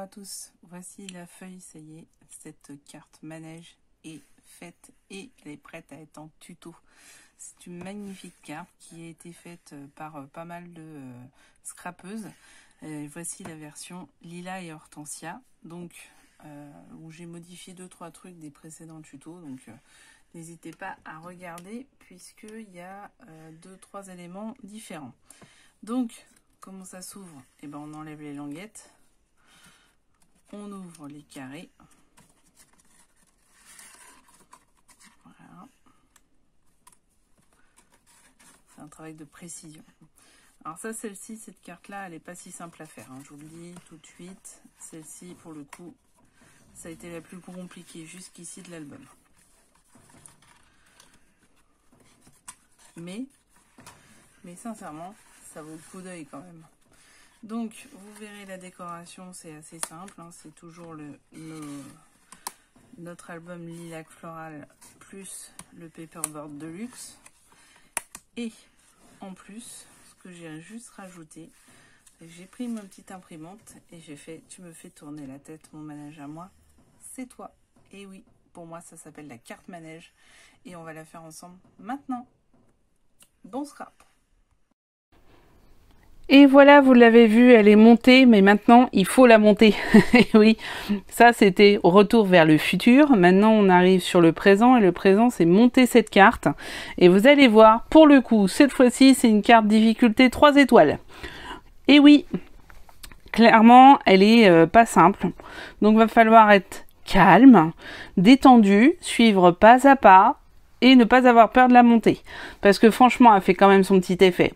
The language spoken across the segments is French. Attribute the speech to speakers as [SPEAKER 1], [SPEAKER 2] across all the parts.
[SPEAKER 1] à tous, voici la feuille, ça y est, cette carte manège est faite et elle est prête à être en tuto. C'est une magnifique carte qui a été faite par pas mal de scrapeuses. Voici la version Lila et Hortensia, donc où j'ai modifié 2-3 trucs des précédents tutos, donc n'hésitez pas à regarder puisqu'il y a 2-3 éléments différents. Donc, comment ça s'ouvre? Eh ben, on enlève les languettes. On ouvre les carrés. Voilà. C'est un travail de précision. Alors ça, celle-ci, cette carte-là, elle n'est pas si simple à faire, hein. Je vous le dis tout de suite. Celle-ci, pour le coup, ça a été la plus compliquée jusqu'ici de l'album. Mais sincèrement, ça vaut le coup d'œil quand même. Donc, vous verrez la décoration, c'est assez simple, hein, c'est toujours notre album Lilac Floral plus le paperboard de luxe. Et en plus, ce que j'ai juste rajouté, j'ai pris ma petite imprimante et j'ai fait, tu me fais tourner la tête, mon manège à moi, c'est toi. Et oui, pour moi, ça s'appelle la carte manège et on va la faire ensemble maintenant. Bon scrap!
[SPEAKER 2] Et voilà, vous l'avez vu, elle est montée, mais maintenant, il faut la monter. Oui, ça, c'était retour vers le futur. Maintenant, on arrive sur le présent, et le présent, c'est monter cette carte. Et vous allez voir, pour le coup, cette fois-ci, c'est une carte difficulté 3 étoiles. Et oui, clairement, elle est pas simple. Donc, va falloir être calme, détendu, suivre pas à pas, et ne pas avoir peur de la montée. Parce que franchement, elle fait quand même son petit effet.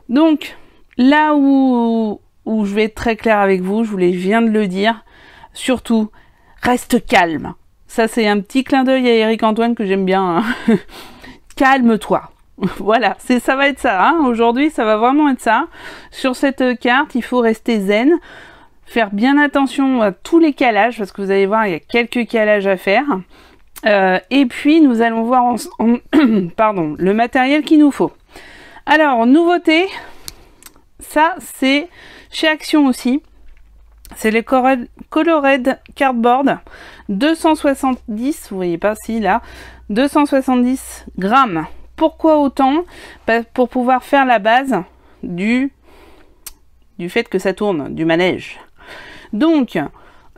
[SPEAKER 2] Donc, là où je vais être très clair avec vous, je viens de le dire, surtout, reste calme. Ça, c'est un petit clin d'œil à Eric Antoine que j'aime bien. Hein. Calme-toi. Voilà, ça va être ça. Hein. Aujourd'hui, ça va vraiment être ça. Sur cette carte, il faut rester zen, faire bien attention à tous les calages, parce que vous allez voir, il y a quelques calages à faire. Et puis, nous allons voir pardon, le matériel qu'il nous faut. Alors, nouveauté... Ça, c'est chez Action aussi. C'est les Colored Cardboard. 270, vous voyez pas si là, 270 grammes. Pourquoi autant? Pour pouvoir faire la base du fait que ça tourne, du manège. Donc,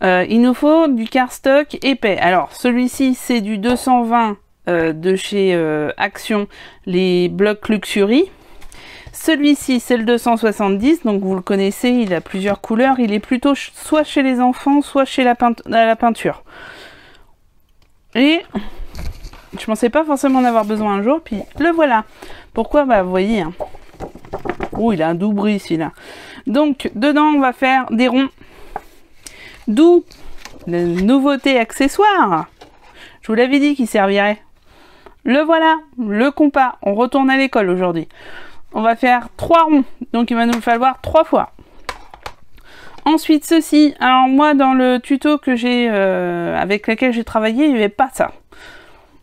[SPEAKER 2] il nous faut du cardstock épais. Alors, celui-ci, c'est du 220 de chez Action, les blocs Luxury. Celui-ci, c'est le 270, donc vous le connaissez, il a plusieurs couleurs. Il est plutôt soit chez les enfants, soit chez la peinture. Et je pensais pas forcément en avoir besoin un jour, puis le voilà. Pourquoi? Bah, vous voyez, hein. Oh, il a un doux bruit, celui-là. Donc, dedans, on va faire des ronds. D'où la nouveauté accessoire. Je vous l'avais dit qu'il servirait. Le voilà, le compas. On retourne à l'école aujourd'hui. On va faire 3 ronds, donc il va nous falloir 3 fois. Ensuite, ceci. Alors moi, dans le tuto que j'ai avec lequel j'ai travaillé, il n'y avait pas ça.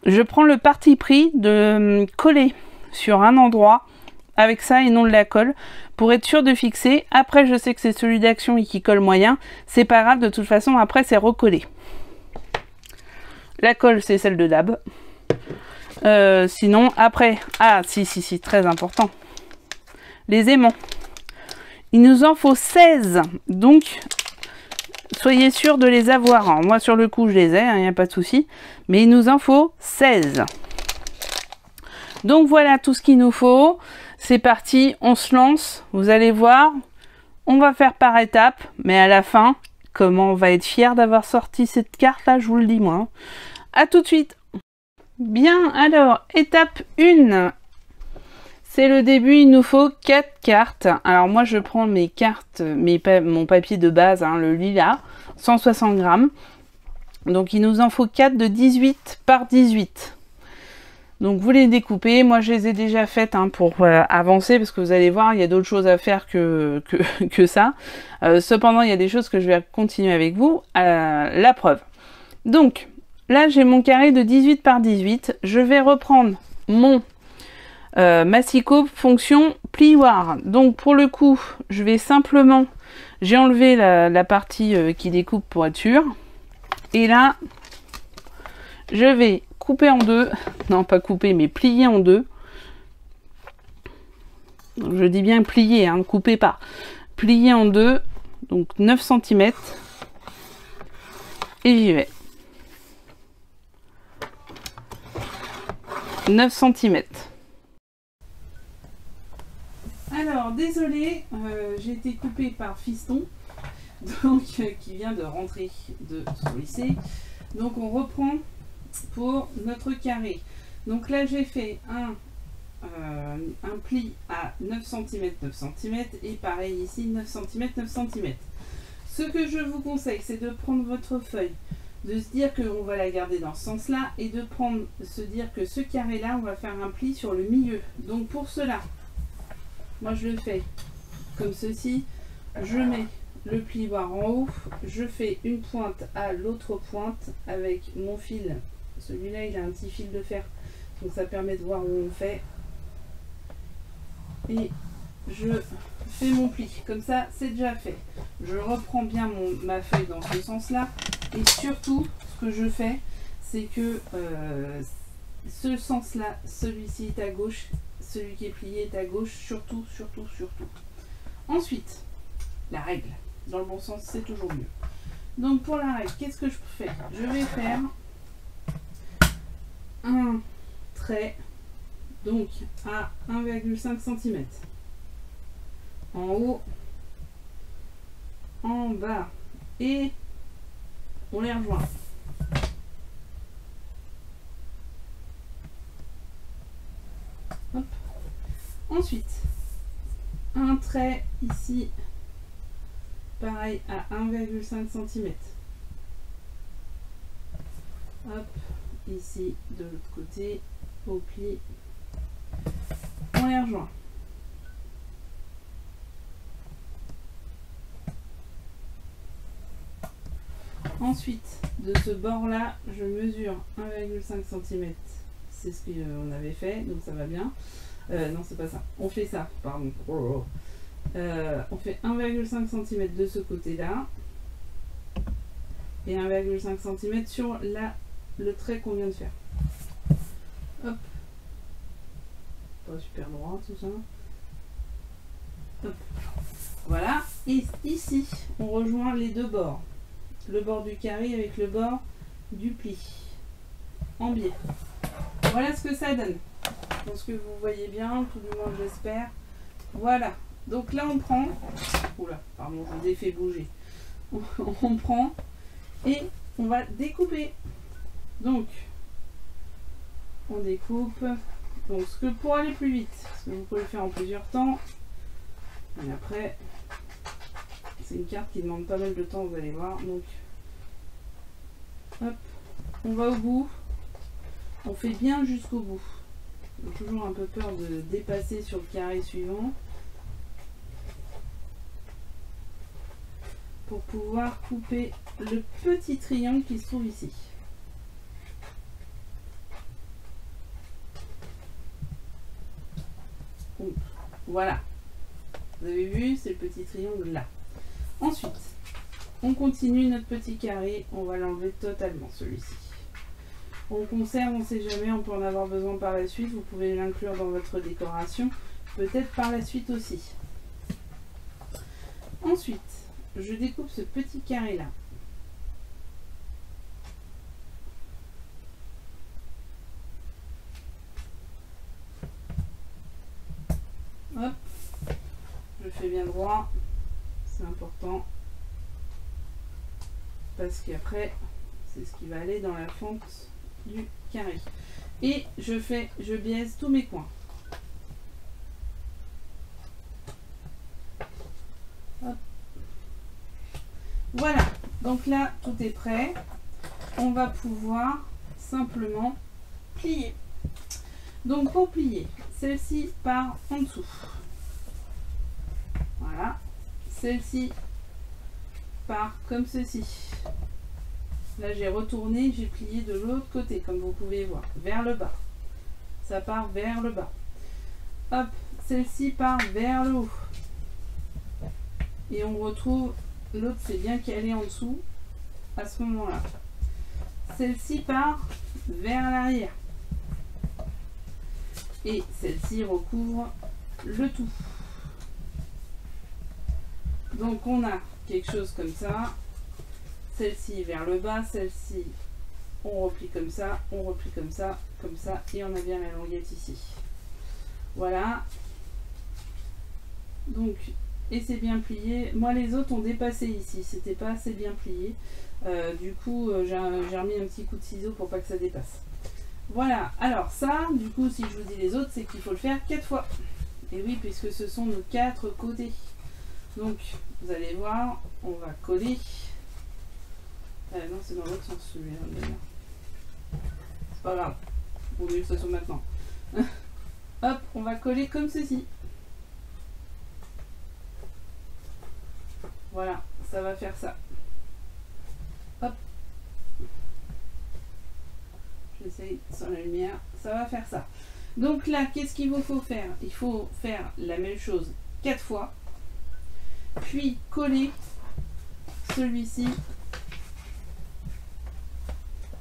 [SPEAKER 2] Je prends le parti pris de coller sur un endroit avec ça et non de la colle pour être sûr de fixer. Après, je sais que c'est celui d'Action et qui colle moyen. C'est pas grave, de toute façon, après, c'est recollé. La colle, c'est celle de Dab. Sinon, après... Ah, si, très important. Les aimants. Il nous en faut 16. Donc, soyez sûrs de les avoir. Alors, moi, sur le coup, je les ai, il n'y a pas de souci. Mais il nous en faut 16. Donc, voilà tout ce qu'il nous faut. C'est parti, on se lance. Vous allez voir, on va faire par étapes. Mais à la fin, comment on va être fier d'avoir sorti cette carte-là, je vous le dis, moi. À tout de suite. Bien, alors, étape 1. C'est le début, il nous faut 4 cartes. Alors moi je prends mes cartes, mon papier de base, hein, le lilas, 160 grammes. Donc il nous en faut 4 de 18 par 18. Donc vous les découpez, moi je les ai déjà faites hein, pour avancer, parce que vous allez voir, il y a d'autres choses à faire que ça. Cependant, il y a des choses que je vais continuer avec vous, la preuve. Donc là j'ai mon carré de 18 par 18, je vais reprendre mon massicot fonction plioir. Donc pour le coup, je vais simplement J'ai enlevé la partie qui découpe pour être sûr. Et là, je vais couper en deux. Non, pas couper, mais plier en deux. Donc, je dis bien plier, hein, couper pas. Plier en deux, donc 9 cm. Et j'y vais. 9 cm. Alors, désolé, j'ai été coupée par Fiston, donc qui vient de rentrer de son lycée. Donc on reprend pour notre carré. Donc là j'ai fait un pli à 9 cm, 9 cm et pareil ici 9 cm, 9 cm. Ce que je vous conseille, c'est de prendre votre feuille, de se dire qu'on va la garder dans ce sens-là et de se dire que ce carré-là, on va faire un pli sur le milieu. Donc pour cela, moi je le fais comme ceci, je mets le plioir en haut, je fais une pointe à l'autre pointe avec mon fil. Celui-là il a un petit fil de fer, donc ça permet de voir où on fait. Et je fais mon pli, comme ça c'est déjà fait. Je reprends bien ma feuille dans ce sens-là. Et surtout, ce que je fais, c'est que ce sens-là, celui-ci est à gauche, celui qui est plié est à gauche, surtout, surtout, surtout. Ensuite, la règle. Dans le bon sens, c'est toujours mieux. Donc pour la règle, qu'est-ce que je fais? Je vais faire un trait, donc à 1,5 cm. En haut, en bas, et on les rejoint. Hop. Ensuite, un trait ici, pareil à 1,5 cm. Hop, ici de l'autre côté, au pli, on les rejoint. Ensuite, de ce bord-là, je mesure 1,5 cm. C'est ce qu'on avait fait, donc ça va bien. Non, c'est pas ça. On fait ça, pardon. On fait 1,5 cm de ce côté-là. Et 1,5 cm sur le trait qu'on vient de faire. Hop. Pas super droit tout ça. Hop. Voilà. Et ici, on rejoint les deux bords. Le bord du carré avec le bord du pli en biais. Voilà ce que ça donne. Je pense que vous voyez bien, tout du moins j'espère. Voilà. Donc là on prend, oula, pardon, je vous ai fait bouger. On prend et on va découper. Donc on découpe. Donc ce que pour aller plus vite, parce que vous pouvez le faire en plusieurs temps. Et après, c'est une carte qui demande pas mal de temps, vous allez voir. Donc, hop, on va au bout. On fait bien jusqu'au bout. J'ai toujours un peu peur de dépasser sur le carré suivant. Pour pouvoir couper le petit triangle qui se trouve ici. Donc, voilà. Vous avez vu, c'est le petit triangle là. Ensuite, on continue notre petit carré. On va l'enlever totalement, celui-ci. On conserve, on ne sait jamais, on peut en avoir besoin par la suite. Vous pouvez l'inclure dans votre décoration, peut-être par la suite aussi. Ensuite, je découpe ce petit carré là. Hop, je fais bien droit, c'est important, parce qu'après, c'est ce qui va aller dans la fente du carré. Et je biaise tous mes coins. Hop. Voilà, donc là, tout est prêt. On va pouvoir simplement plier. Donc pour plier, celle-ci part en dessous. Voilà. Celle-ci part comme ceci. Là, j'ai retourné, j'ai plié de l'autre côté, comme vous pouvez voir, vers le bas. Ça part vers le bas. Hop, celle-ci part vers le haut. Et on retrouve, l'autre c'est bien calé en dessous, à ce moment-là. Celle-ci part vers l'arrière. Et celle-ci recouvre le tout. Donc on a quelque chose comme ça. Celle-ci vers le bas, celle-ci on replie comme ça, on replie comme ça, et on a bien la languette ici. Voilà. Donc, et c'est bien plié. Moi les autres ont dépassé ici, c'était pas assez bien plié. Du coup j'ai remis un petit coup de ciseau pour pas que ça dépasse. Voilà, alors ça, du coup si je vous dis les autres, c'est qu'il faut le faire 4 fois. Et oui, puisque ce sont nos 4 côtés. Donc vous allez voir, on va coller. Non, c'est dans l'autre sens celui-là. C'est pas grave. On veut que ça soit maintenant. Hop, on va coller comme ceci. Voilà, ça va faire ça. Hop. J'essaye sans la lumière. Ça va faire ça. Donc là, qu'est-ce qu'il vous faut faire? Il faut faire la même chose 4 fois. Puis coller celui-ci.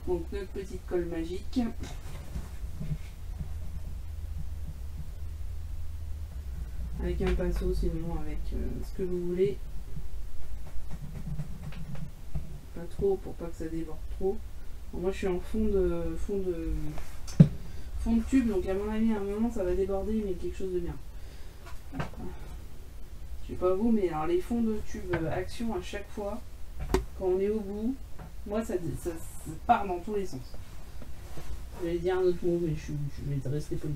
[SPEAKER 2] Donc notre petite colle magique. Avec un pinceau, sinon avec ce que vous voulez. Pas trop pour pas que ça déborde trop. Bon, moi je suis en fond de tube, donc à mon avis à un moment ça va déborder, mais quelque chose de bien. Je sais pas vous, mais alors les fonds de tube action à chaque fois, quand on est au bout, moi ça part dans tous les sens. J'allais dire un autre mot, mais je vais rester poli.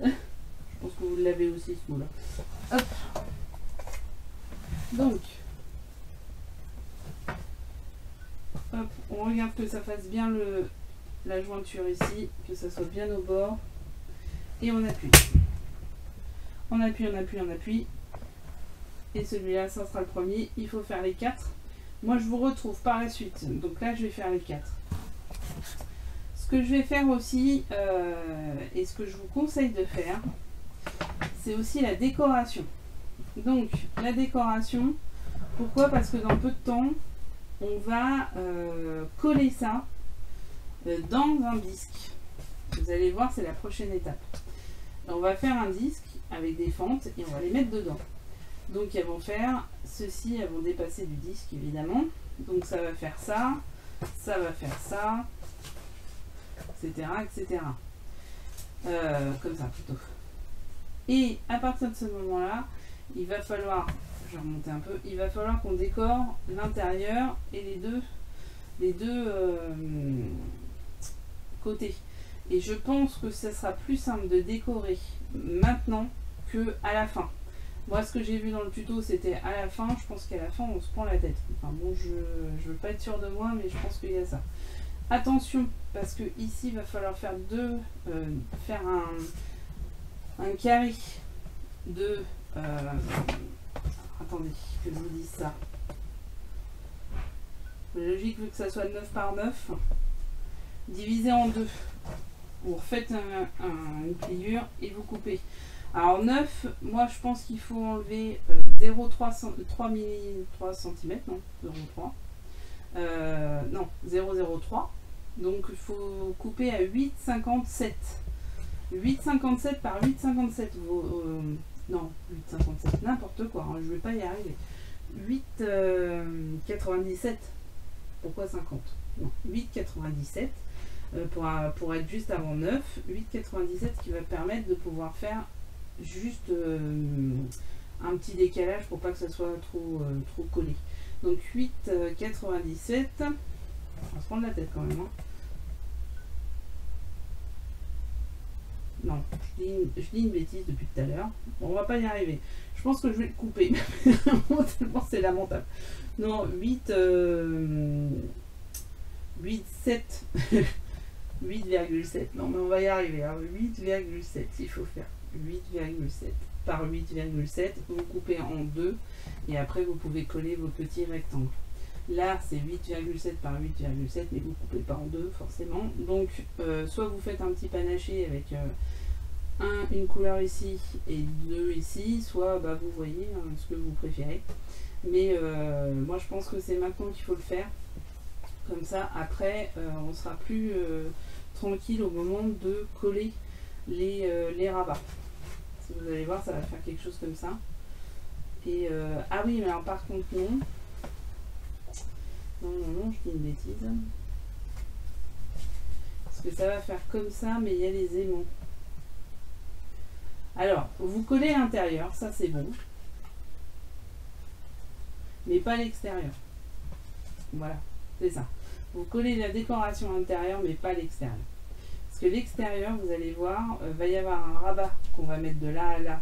[SPEAKER 2] Je pense que vous l'avez aussi ce mot-là. Hop. Donc, hop, on regarde que ça fasse bien la jointure ici, que ça soit bien au bord. Et on appuie. On appuie, on appuie, on appuie. Et celui-là, ça sera le premier. Il faut faire les 4. Moi, je vous retrouve par la suite. Donc là, je vais faire les 4. Ce que je vais faire aussi, et ce que je vous conseille de faire, c'est aussi la décoration. Donc, la décoration, pourquoi? Parce que dans peu de temps, on va coller ça dans un disque. Vous allez voir, c'est la prochaine étape. Et on va faire un disque avec des fentes et on va les mettre dedans. Donc elles vont faire ceci, elles vont dépasser du disque évidemment. Donc ça va faire ça, ça va faire ça, etc. etc. Comme ça plutôt. Et à partir de ce moment-là, il va falloir, je vais remonter un peu, il va falloir qu'on décore l'intérieur et les deux côtés. Et je pense que ça sera plus simple de décorer maintenant que à la fin. Moi, ce que j'ai vu dans le tuto, c'était à la fin. Je pense qu'à la fin, on se prend la tête. Enfin bon, je veux pas être sûre de moi, mais je pense qu'il y a ça. Attention, parce que ici, il va falloir faire un carré de... attendez, que je vous dise ça. C'est logique, vu que ça soit 9 par 9, divisé en 2. Vous refaites une pliure et vous coupez. Alors 9, moi je pense qu'il faut enlever 0,3 cm, non, 0,3. Non, 0,03. Donc il faut couper à 8,57. 8,57 par 8,57. Non, 8,57, n'importe quoi, hein, je vais pas y arriver. 8,97. Pourquoi 50? Non, 8,97. Pour être juste avant 9, 8,97 qui va permettre de pouvoir faire juste un petit décalage pour pas que ça soit trop collé. Donc 8,97. On va se prendre la tête quand même. Hein. Non, je dis une bêtise depuis tout à l'heure. Bon, on va pas y arriver. Je pense que je vais le couper. Tellement c'est lamentable. Non, 8,7. 8,7. Non, mais on va y arriver. 8,7, il faut faire 8,7 par 8,7. Vous coupez en 2 et après vous pouvez coller vos petits rectangles. Là, c'est 8,7 par 8,7, mais vous ne coupez pas en 2 forcément. Donc, soit vous faites un petit panaché avec une couleur ici et 2 ici, soit bah, vous voyez ce que vous préférez. Mais moi je pense que c'est maintenant qu'il faut le faire. Comme ça, après, on sera plus tranquille au moment de coller les rabats. Vous allez voir, ça va faire quelque chose comme ça. Et ah oui, mais alors par contre, non. Non, je dis une bêtise. Parce que ça va faire comme ça, mais il y a les aimants. Alors, vous collez l'intérieur, ça c'est bon. Mais pas l'extérieur. Voilà, c'est ça. Vous collez la décoration intérieure, mais pas l'extérieur. Parce que l'extérieur, vous allez voir, va y avoir un rabat qu'on va mettre de là à là,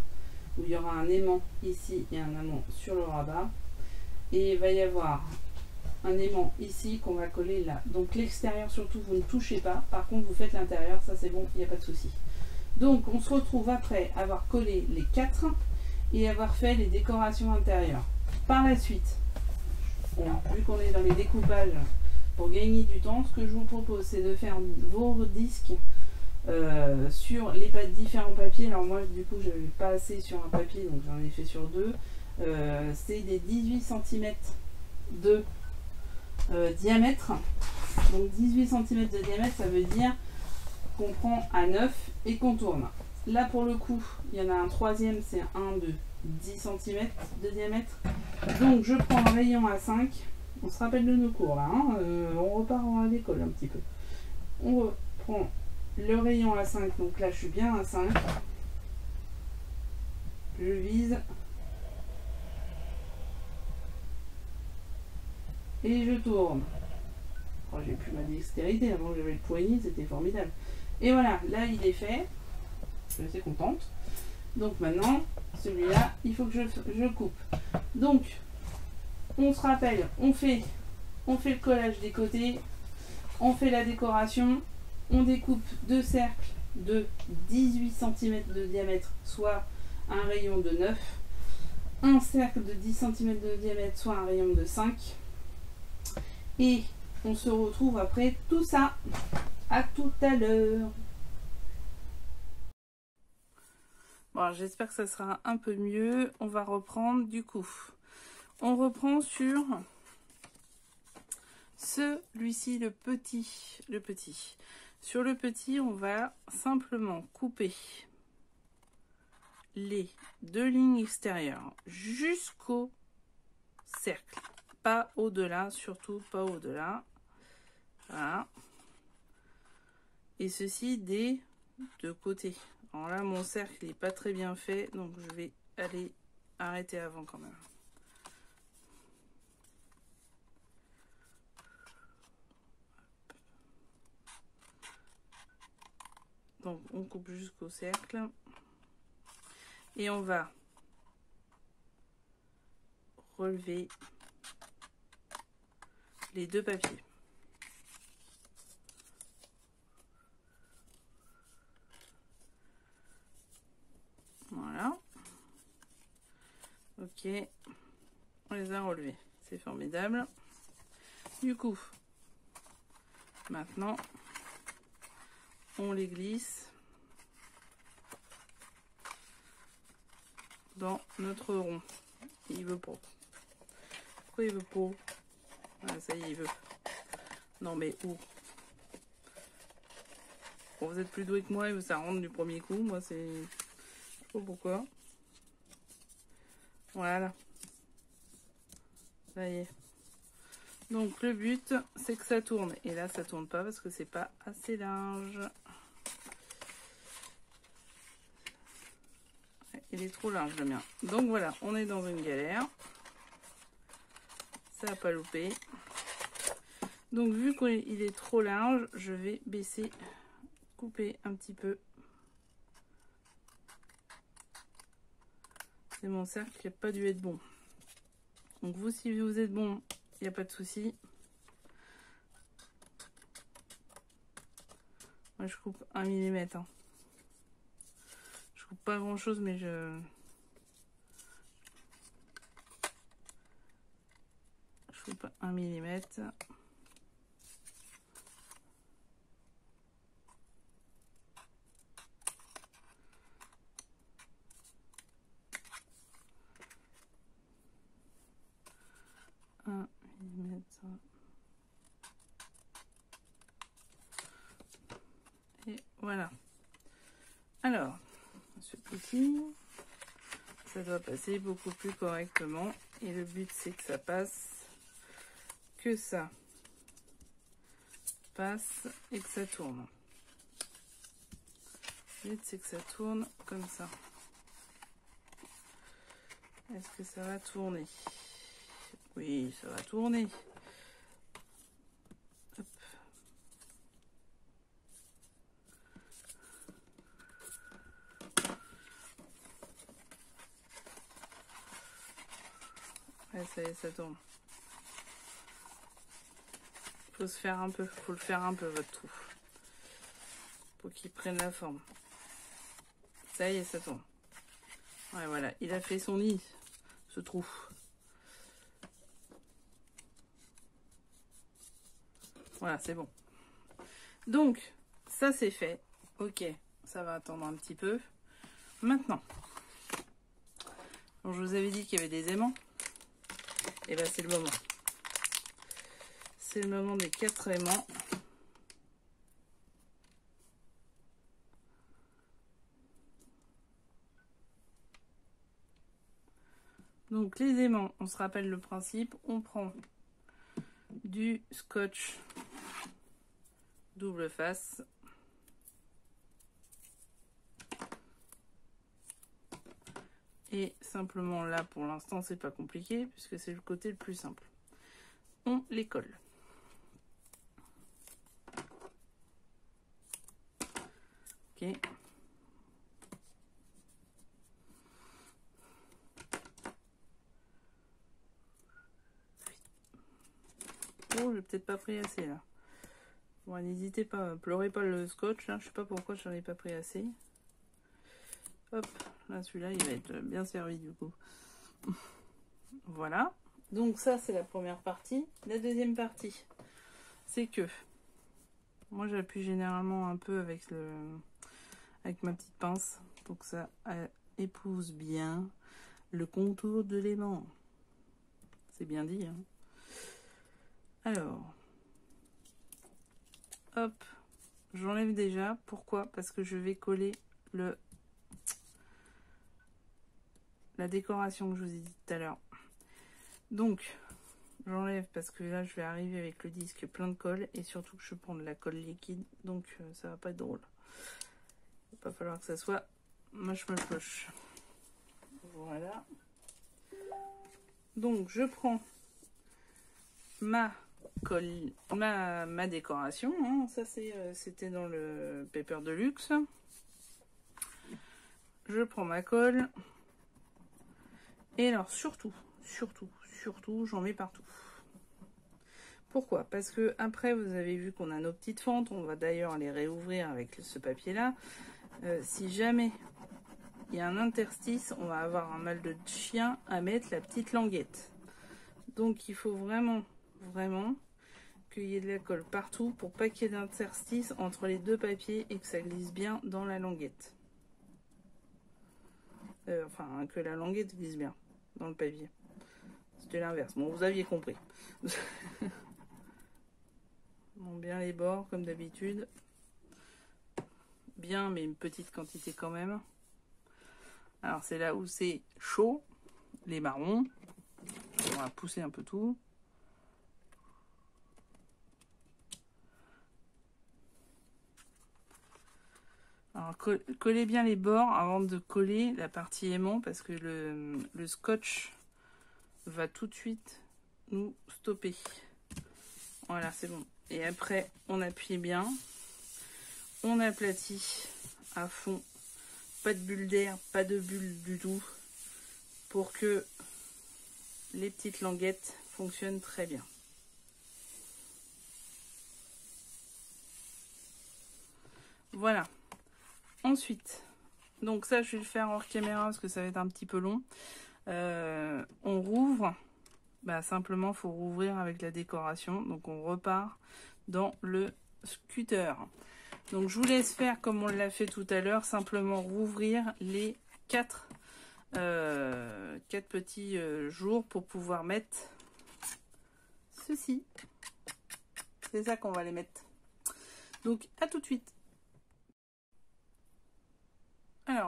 [SPEAKER 2] où il y aura un aimant ici et un aimant sur le rabat. Et il va y avoir un aimant ici qu'on va coller là. Donc l'extérieur surtout, vous ne touchez pas. Par contre, vous faites l'intérieur, ça c'est bon, il n'y a pas de souci. Donc on se retrouve après avoir collé les 4 et avoir fait les décorations intérieures. Par la suite, vu qu'on est dans les découpages, pour gagner du temps, ce que je vous propose, c'est de faire vos disques sur les différents papiers. Alors moi, du coup, je n'avais pas assez sur un papier, donc j'en ai fait sur 2. C'est des 18 cm de diamètre. Donc 18 cm de diamètre, ça veut dire qu'on prend à 9 et qu'on tourne. Là, pour le coup, il y en a un troisième, c'est un de 10 cm de diamètre. Donc je prends un rayon à 5. On se rappelle de nos cours là, hein, on repart à l'école un petit peu. On reprend le rayon à 5, donc là je suis bien à 5. Je vise. Et je tourne. Oh, j'ai plus ma dextérité, avant j'avais le poignet, c'était formidable. Et voilà, là il est fait. Je suis assez contente. Donc maintenant, celui-là, il faut que je coupe. Donc, on se rappelle, on fait le collage des côtés, on fait la décoration, on découpe 2 cercles de 18 cm de diamètre, soit un rayon de 9, un cercle de 10 cm de diamètre, soit un rayon de 5, et on se retrouve après tout ça. À tout à l'heure. Bon, j'espère que ça sera un peu mieux. On va reprendre du coup. On reprend sur celui-ci, le petit. Sur le petit, on va simplement couper les 2 lignes extérieures jusqu'au cercle. Pas au-delà, surtout pas au-delà. Voilà. Et ceci des 2 côtés. Alors là, mon cercle n'est pas très bien fait, donc je vais aller arrêter avant quand même. Donc on coupe jusqu'au cercle et on va relever les 2 papiers. Voilà. Ok, on les a relevés, c'est formidable. Du coup, maintenant, on les glisse dans notre rond. Il veut pas. Pourquoi il veut pas? Ah, ça y est, il veut. Non mais où? Bon, vous êtes plus doué que moi et ça rentre du premier coup. Moi, c'est... Je sais pas pourquoi. Voilà. Ça y est. Donc le but, c'est que ça tourne. Et là, ça tourne pas parce que c'est pas assez large. Il est trop large le mien. Donc voilà, on est dans une galère. Ça n'a pas loupé. Donc vu qu'il est trop large, je vais baisser, couper un petit peu. C'est mon cercle qui n'a pas dû être bon. Donc vous, si vous êtes bon, il n'y a pas de souci. Moi, je coupe 1 mm. Hein. Je coupe pas grand chose, mais je coupe 1 mm.
[SPEAKER 1] Et voilà. Alors, ce petit, ça doit passer beaucoup plus correctement. Et le but, c'est que ça passe, que ça passe et que ça tourne. Le but, c'est que ça tourne comme ça. Est-ce que ça va tourner? Oui, ça va tourner. Hop. Ouais, ça y est, ça tourne. Faut se faire un peu, faut le faire un peu votre trou. Pour qu'il prenne la forme. Ça y est, ça tourne. Ouais, voilà, il a fait son nid, ce trou. Voilà, c'est bon. Donc, ça c'est fait. Ok, ça va attendre un petit peu. Maintenant, donc je vous avais dit qu'il y avait des aimants. Et bien, c'est le moment. C'est le moment des 4 aimants. Donc les aimants, on se rappelle le principe, on prend du scotch double face. Et simplement là, pour l'instant, c'est pas compliqué, puisque c'est le côté le plus simple. On les colle. Ok. Oh, j'ai peut-être pas pris assez là. Bon, n'hésitez pas, pleurez pas le scotch, là. Je sais pas pourquoi j'en ai pas pris assez. Hop, là celui-là il va être bien servi du coup. Voilà, donc ça c'est la première partie. La deuxième partie, c'est que moi j'appuie généralement un peu avec ma petite pince pour que ça épouse bien le contour de l'aimant. C'est bien dit, hein. Alors, hop, j'enlève déjà. Pourquoi? Parce que je vais coller la décoration que je vous ai dit tout à l'heure. Donc, j'enlève parce que là, je vais arriver avec le disque plein de colle et surtout que je prends de la colle liquide, donc ça va pas être drôle. Il va pas falloir que ça soit moche. Voilà. Donc, je prends ma colle, ma décoration. Hein. Ça, c'était dans le Paper Deluxe. Je prends ma colle. Et alors, surtout, j'en mets partout. Pourquoi? Parce que après, vous avez vu qu'on a nos petites fentes. On va d'ailleurs les réouvrir avec ce papier-là. Si jamais il y a un interstice, on va avoir un mal de chien à mettre la petite languette. Donc, il faut vraiment qu'il y ait de la colle partout pour pas qu'il y ait d'interstice entre les deux papiers et que ça glisse bien dans la languette. Enfin, que la languette glisse bien dans le papier. C'était l'inverse. Bon, vous aviez compris. Bon, bien les bords, comme d'habitude. Bien, mais une petite quantité quand même. Alors, c'est là où c'est chaud, les marrons. On va pousser un peu tout. Alors, collez bien les bords avant de coller la partie aimant parce que le scotch va tout de suite nous stopper. Voilà, c'est bon. Et après, on appuie bien. On aplatit à fond. Pas de bulle d'air, pas de bulle du tout. Pour que les petites languettes fonctionnent très bien. Voilà. Ensuite, donc ça je vais le faire hors caméra parce que ça va être un petit peu long. On rouvre, simplement il faut rouvrir avec la décoration. Donc on repart dans le scooter. Donc je vous laisse faire comme on l'a fait tout à l'heure, simplement rouvrir les 4 petits jours pour pouvoir mettre ceci. C'est ça qu'on va les mettre. Donc à tout de suite.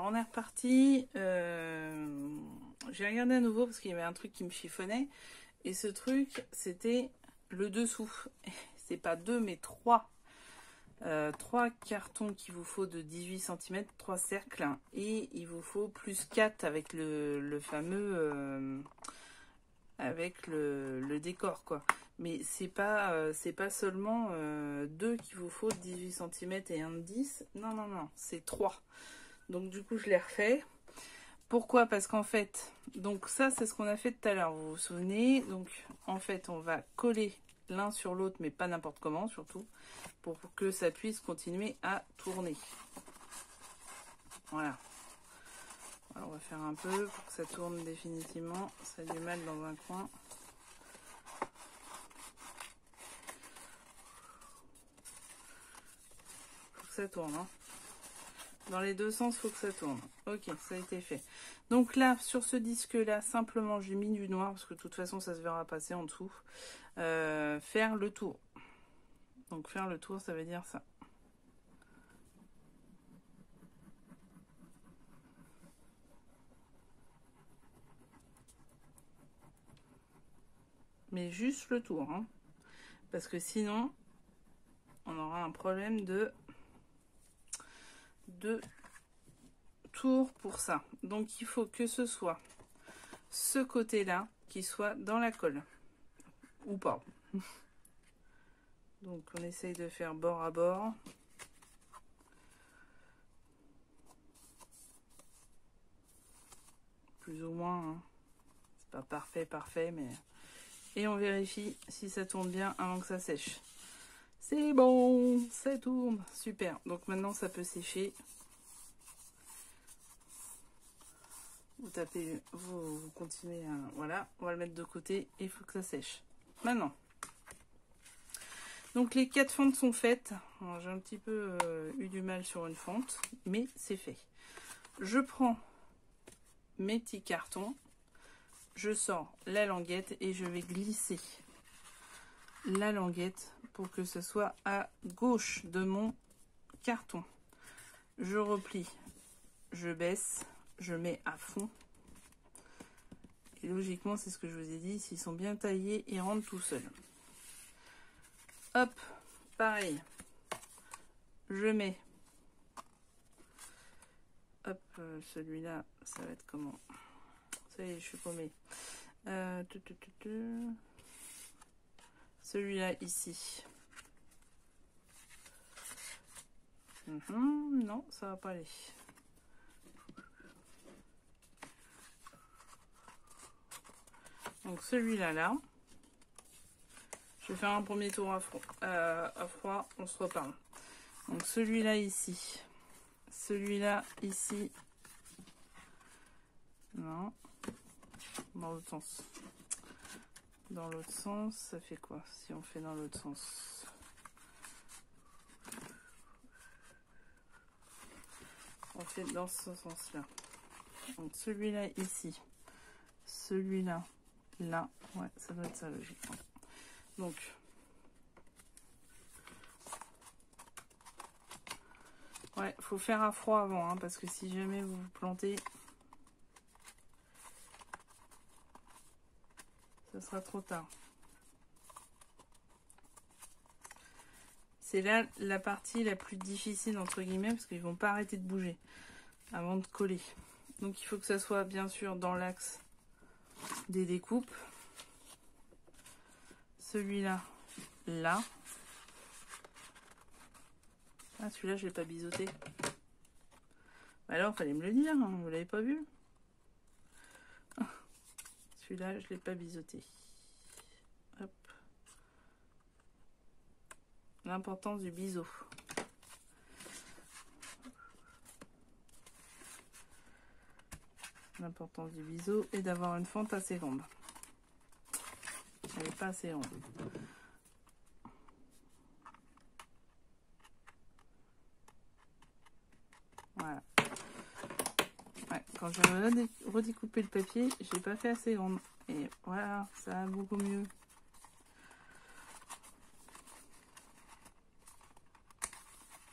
[SPEAKER 1] on est reparti. J'ai regardé à nouveau parce qu'il y avait un truc qui me chiffonnait. Et ce truc, c'était le dessous. C'est pas 2, mais 3. 3 cartons qu'il vous faut de 18 cm, 3 cercles. Et il vous faut plus 4 avec le fameux... avec le décor, quoi. Mais c'est pas seulement 2 qu'il vous faut, 18 cm et un de 10. Non, non, non, c'est 3. Donc du coup, je l'ai refait. Pourquoi? Parce qu'en fait, donc ça, c'est ce qu'on a fait tout à l'heure, vous vous souvenez? Donc, en fait, on va coller l'un sur l'autre, mais pas n'importe comment, surtout, pour que ça puisse continuer à tourner. Voilà. Alors, on va faire un peu pour que ça tourne définitivement. Ça a du mal dans un coin. Faut que ça tourne, hein. Dans les deux sens, il faut que ça tourne. Ok, ça a été fait. Donc là, sur ce disque-là, simplement, j'ai mis du noir, parce que de toute façon, ça se verra passer en dessous. Faire le tour. Donc faire le tour, ça veut dire ça. Mais juste le tour, hein. Parce que sinon, on aura un problème de tour pour ça. Donc il faut que ce soit ce côté-là qui soit dans la colle. Ou pas. Donc on essaye de faire bord à bord. Plus ou moins. Hein. C'est pas parfait, mais... Et on vérifie si ça tourne bien avant que ça sèche. C'est bon, ça tourne. Super. Donc maintenant ça peut sécher. Vous tapez, vous continuez à... Voilà, on va le mettre de côté et il faut que ça sèche. Maintenant. Donc les 4 fentes sont faites. J'ai un petit peu eu du mal sur une fente, mais c'est fait. Je prends mes petits cartons. Je sors la languette et je vais glisser la languette pour que ce soit à gauche de mon carton. Je replie, je baisse, je mets à fond. Et logiquement, c'est ce que je vous ai dit, s'ils sont bien taillés, ils rentrent tout seuls. Hop, pareil. Je mets. Hop, celui-là, ça va être comment? Ça y est, je suis paumée. Celui-là ici. Non, ça va pas aller. Donc celui-là, là. Je vais faire un premier tour à froid, on se reparle. Donc celui-là ici. Celui-là ici. Non. Dans l'autre sens. Dans l'autre sens, ça fait quoi si on fait dans l'autre sens? On fait dans ce sens-là. Donc celui-là ici. Celui-là. Là. Ouais, ça doit être ça logiquement. Donc. Ouais, faut faire à froid avant, hein, parce que si jamais vous vous plantez, ça sera trop tard. C'est là la partie la plus difficile entre guillemets, parce qu'ils vont pas arrêter de bouger avant de coller. Donc il faut que ça soit bien sûr dans l'axe des découpes. Celui-là, là. Ah, celui-là, je l'ai pas biseauté. Alors, fallait me le dire, hein, vous l'avez pas vu? Celui-là, je l'ai pas biseauté. Hop. L'importance du biseau. L'importance du biseau est d'avoir une fente assez grande. Elle n'est pas assez ronde. Voilà. Ouais, quand j'ai redécoupé le papier, je l'ai pas fait assez grande. Et voilà, ça va beaucoup mieux.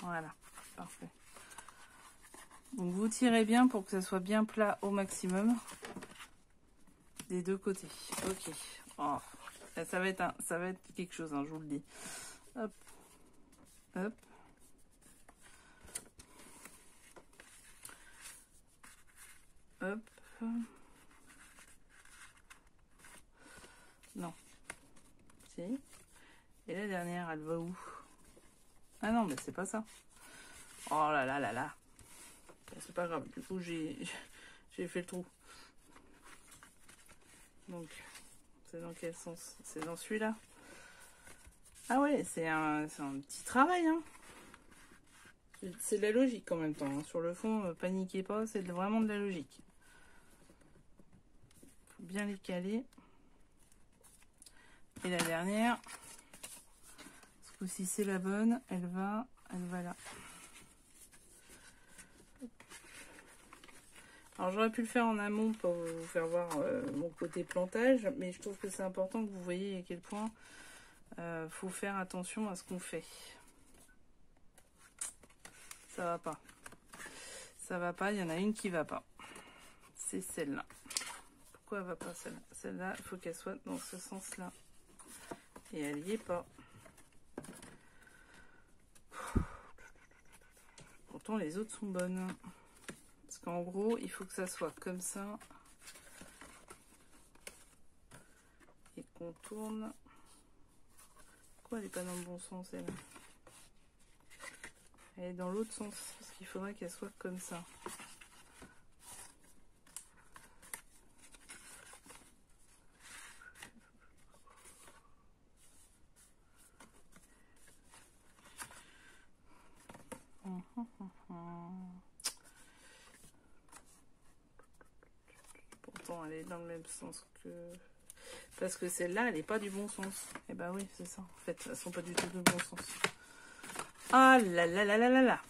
[SPEAKER 1] Voilà, parfait. Donc vous tirez bien pour que ça soit bien plat au maximum des deux côtés. Ok. Oh. Là, ça va être quelque chose, hein, je vous le dis. Hop. Hop. Hop. Non. Si. Et la dernière, elle va où? Ah non, mais c'est pas ça. Oh là là là là. Bon, c'est pas grave. Du coup, j'ai fait le trou. Donc, c'est dans quel sens? C'est dans celui-là. Ah ouais, c'est un petit travail, hein. C'est de la logique en même temps. Hein. Sur le fond, paniquez pas, c'est vraiment de la logique. Faut bien les caler. Et la dernière, ce coup-ci c'est la bonne, elle va là. Alors j'aurais pu le faire en amont pour vous faire voir mon côté plantage, mais je trouve que c'est important que vous voyez à quel point faut faire attention à ce qu'on fait. Ça va pas. Ça va pas, il y en a une qui va pas. C'est celle-là. Pourquoi elle va pas celle-là? Celle-là, il faut qu'elle soit dans ce sens-là. Et elle y est pas. Pourtant les autres sont bonnes. Parce qu'en gros, il faut que ça soit comme ça. Et qu'on tourne. Pourquoi elle n'est pas dans le bon sens, elle? Elle est dans l'autre sens. Parce qu'il faudrait qu'elle soit comme ça. Pourtant, elle est dans le même sens que... Parce que celle-là, elle n'est pas du bon sens. Eh ben oui, c'est ça. En fait, elles sont pas du tout de bon sens. Ah là là là là là là.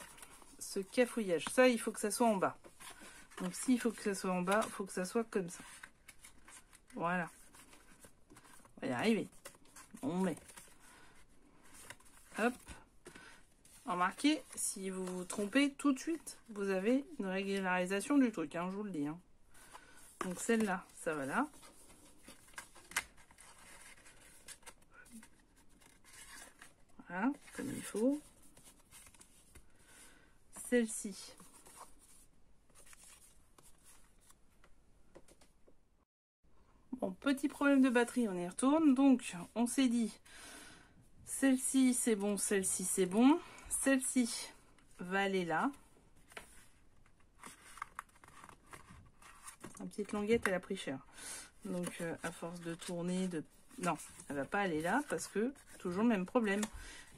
[SPEAKER 1] Ce cafouillage. Ça, il faut que ça soit en bas. Donc, s'il faut que ça soit en bas, il faut que ça soit comme ça. Voilà. On va y arriver. On met. Hop. Remarquez, si vous vous trompez tout de suite, vous avez une régularisation du truc, hein, je vous le dis. Hein. Donc celle-là, ça va là. Voilà, comme il faut. Celle-ci. Bon, petit problème de batterie, on y retourne. Donc, on s'est dit, celle-ci c'est bon, celle-ci c'est bon. Celle-ci va aller là. La petite languette, elle a pris cher. Donc, à force de tourner, non, elle va pas aller là parce que, toujours le même problème.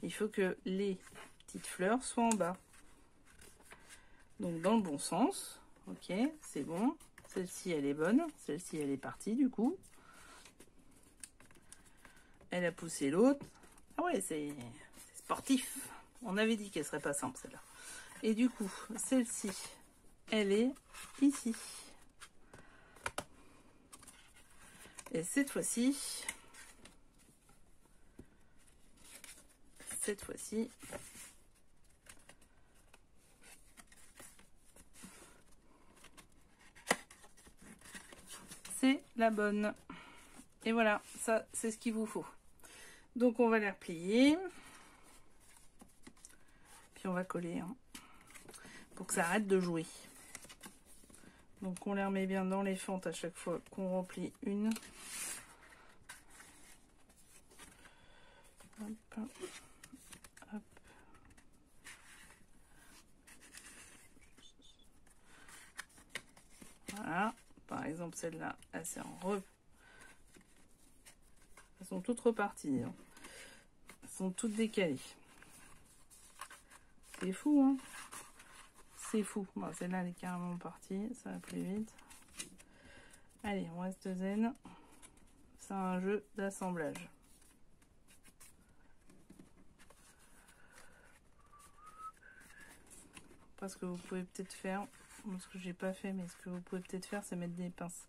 [SPEAKER 1] Il faut que les petites fleurs soient en bas. Donc, dans le bon sens. Ok, c'est bon. Celle-ci, elle est bonne. Celle-ci, elle est partie, du coup. Elle a poussé l'autre. Ah ouais, c'est sportif. On avait dit qu'elle serait pas simple, celle-là. Et du coup, celle-ci, elle est ici. Et cette fois-ci, c'est la bonne. Et voilà, ça, c'est ce qu'il vous faut. Donc, on va les replier. Puis, on va coller, hein, pour que ça arrête de jouer. Donc, on les remet bien dans les fentes à chaque fois qu'on remplit une. Hop. Hop. Voilà. Par exemple, celle-là, elle s'est en re... Elles sont toutes reparties. Hein. Elles sont toutes décalées. C'est fou, hein? C'est fou. Bon, celle-là, elle est carrément partie. Ça va plus vite. Allez, on reste zen. C'est un jeu d'assemblage. Parce que vous pouvez peut-être faire, ce que j'ai pas fait, mais ce que vous pouvez peut-être faire, c'est mettre des pinces.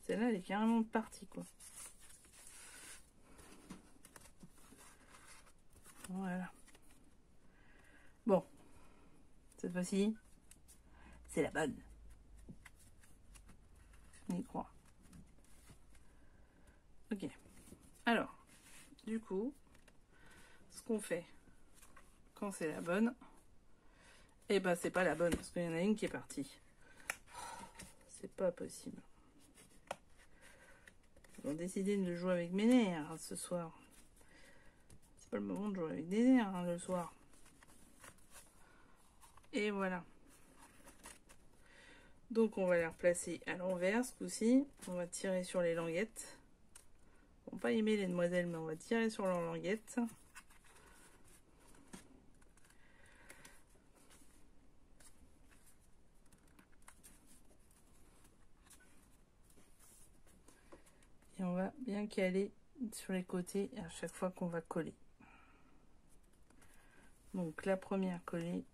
[SPEAKER 1] Celle-là, elle est carrément partie, quoi. Voilà. Bon, cette fois-ci, c'est la bonne. On y croit. Ok. Alors, du coup, ce qu'on fait quand c'est la bonne, et ben c'est pas la bonne parce qu'il y en a une qui est partie. C'est pas possible. Ils ont décidé de jouer avec mes nerfs ce soir. C'est pas le moment de jouer avec des nerfs le soir. Et voilà. Donc on va les replacer à l'envers ce coup-ci. On va tirer sur les languettes. On va pas aimer les demoiselles, mais on va tirer sur leurs languettes. Et on va bien caler sur les côtés à chaque fois qu'on va coller. Donc la première collée.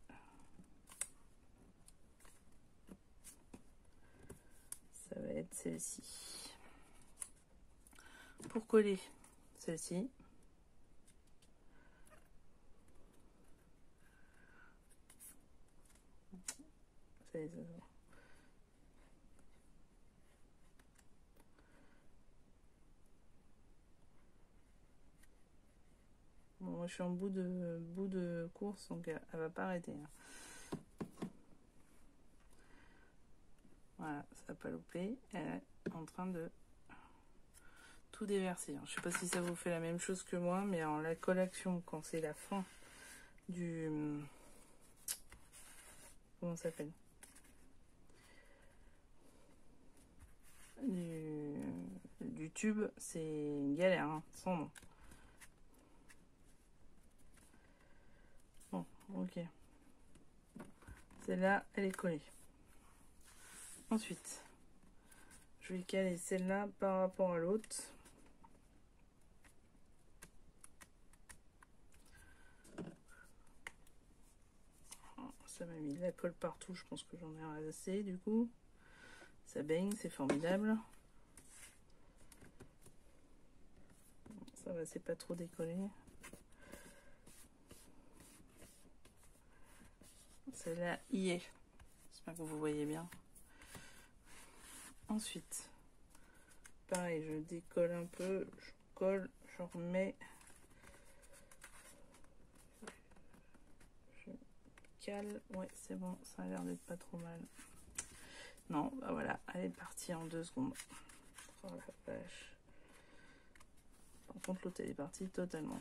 [SPEAKER 1] Ça va être celle-ci. Pour coller celle-ci, bon, moi je suis en bout de course, donc elle va pas arrêter. Hein. Voilà, ça va pas louper. Elle est en train de tout déverser. Je sais pas si ça vous fait la même chose que moi, mais en la collation, quand c'est la fin du... Comment ça s'appelle? Du tube, c'est une galère, hein, sans nom. Bon, ok. Celle-là, elle est collée. Ensuite, je vais caler celle-là par rapport à l'autre. Ça m'a mis de la colle partout, je pense que j'en ai assez du coup. Ça baigne, c'est formidable. Ça va, c'est pas trop décollé. Celle-là y est. J'espère que vous voyez bien. Ensuite, pareil, je décolle un peu, je colle, je remets. Je cale. Ouais, c'est bon, ça a l'air d'être pas trop mal. Non, bah voilà, elle est partie en 2 secondes. Oh la vache. Par contre, l'autre, elle est partie totalement.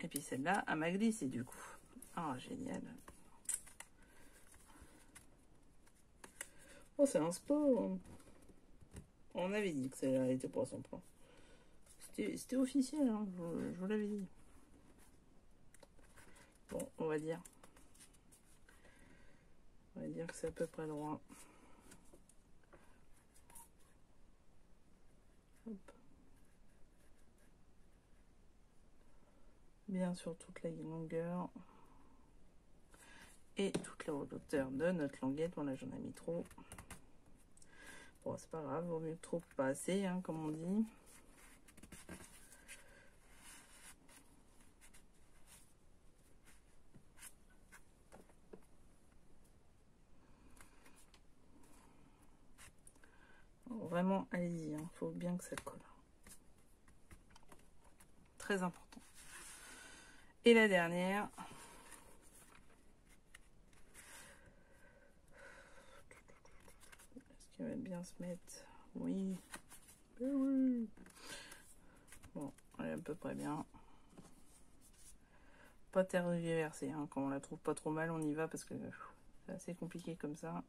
[SPEAKER 1] Et puis celle-là, elle m'a glissé du coup. Ah, génial. Oh, c'est un sport. On avait dit que celle-là était pour son plan. C'était officiel, hein, je vous l'avais dit. Bon, on va dire. On va dire que c'est à peu près droit. Hop. Bien sur toute la longueur. Et toute la hauteur de notre languette. Bon, là, j'en ai mis trop. Bon, c'est pas grave, vaut mieux trop que pas assez, hein, comme on dit. Bon, vraiment, allez-y, hein, faut bien que ça colle. Très important. Et la dernière. Est-ce qu'elle va bien se mettre? Oui. Oui. Bon, elle est à peu près bien. Pas tergiverser, hein. Quand on la trouve pas trop mal, on y va parce que c'est assez compliqué comme ça.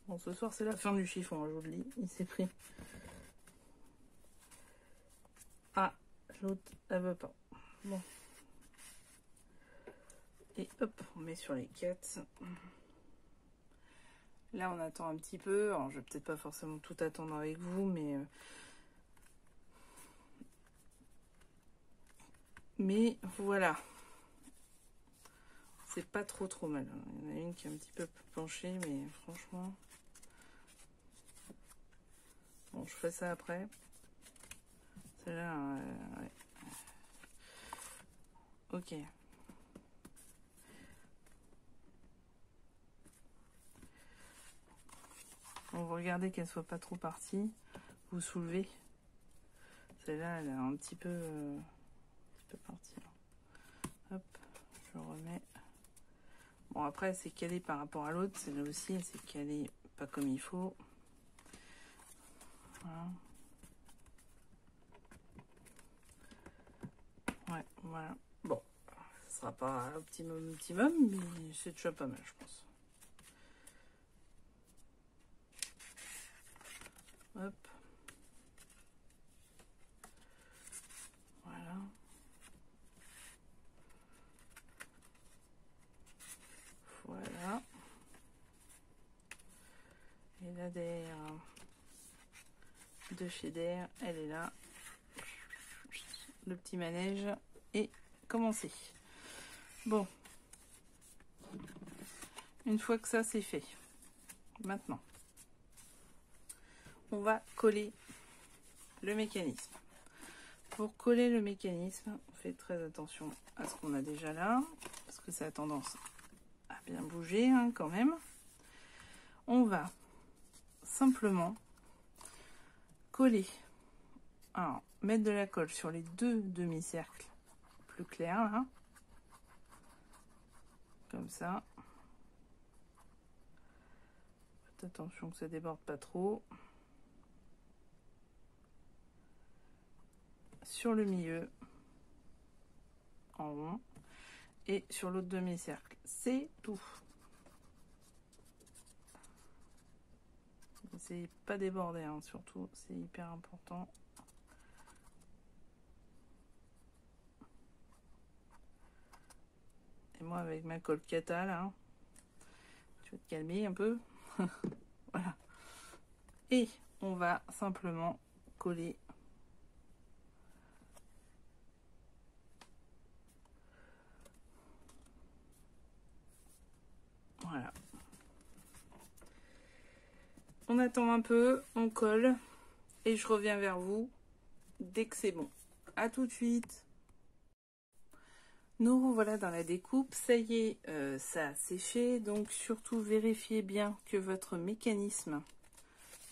[SPEAKER 1] Bon, ce soir, c'est la fin du chiffon, je vous le dis. Il s'est pris. Ah, l'autre, elle veut pas. Bon. Et hop, on met sur les 4. Là, on attend un petit peu. Alors, je vais peut-être pas forcément tout attendre avec vous, mais Mais voilà. C'est pas trop mal. Il y en a une qui est un petit peu penchée, mais franchement... Bon, je fais ça après. Celle-là, ouais. Ok. Bon, vous regardez qu'elle soit pas trop partie. Vous soulevez. Celle-là, elle est un petit peu partie. Hop, je remets. Bon, après, c'est calé par rapport à l'autre. Celle-là aussi, c'est calé pas comme il faut. Voilà. Ouais, voilà. Bon, ce sera pas optimum, mais c'est déjà pas mal, je pense. Hop. Voilà. Voilà. Et la DR de chez DR, elle est là. Le petit manège est commencé. Bon. Une fois que ça c'est fait, maintenant, on va coller le mécanisme. Pour coller le mécanisme, on fait très attention à ce qu'on a déjà là, parce que ça a tendance à bien bouger hein, quand même. On va simplement coller, alors mettre de la colle sur les deux demi-cercles plus clairs là, comme ça. Faites attention que ça déborde pas trop. Sur le milieu, en rond, et sur l'autre demi-cercle. C'est tout. C'est pas déborder, hein, surtout, c'est hyper important. Et moi, avec ma colle Kata, là, tu vas te calmer un peu. Voilà. Et on va simplement coller. Voilà. On attend un peu, on colle, et je reviens vers vous dès que c'est bon. À tout de suite. Nous revoilà dans la découpe. Ça y est, ça a séché. Donc surtout vérifiez bien que votre mécanisme,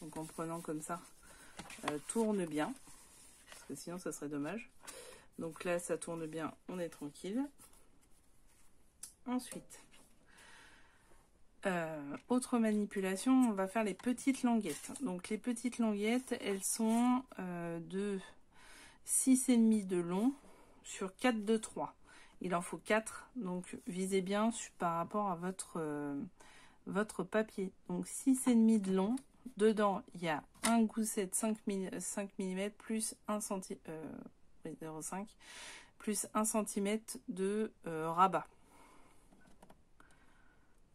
[SPEAKER 1] donc en prenant comme ça, tourne bien. Parce que sinon ça serait dommage. Donc là ça tourne bien, on est tranquille. Ensuite, autre manipulation, on va faire les petites languettes. Donc les petites languettes, elles sont de 6,5 de long sur 4 de 3. Il en faut 4, donc visez bien par rapport à votre papier. Donc 6,5 de long, dedans il y a un gousset 5 mm plus 1 cm, 0,5 plus 1 cm de rabat.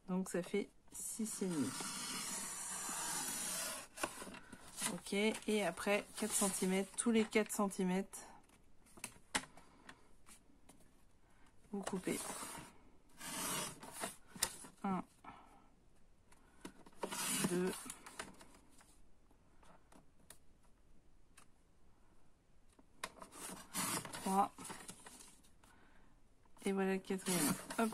[SPEAKER 1] Donc ça fait 6,5. Ok, et après 4 cm, tous les 4 cm, vous coupez. 1, 2, 3, et voilà le quatrième. Hop.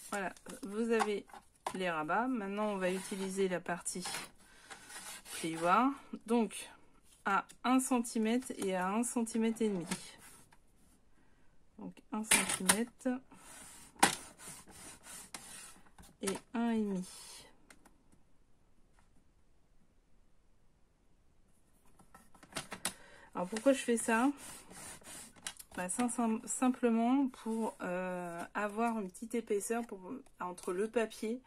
[SPEAKER 1] Voilà, vous avez les rabats. Maintenant, on va utiliser la partie plioir. Donc, à 1 cm et à 1 cm et demi. Donc, 1 cm et 1,5. Alors, pourquoi je fais ça? Bah, simplement pour avoir une petite épaisseur entre le papier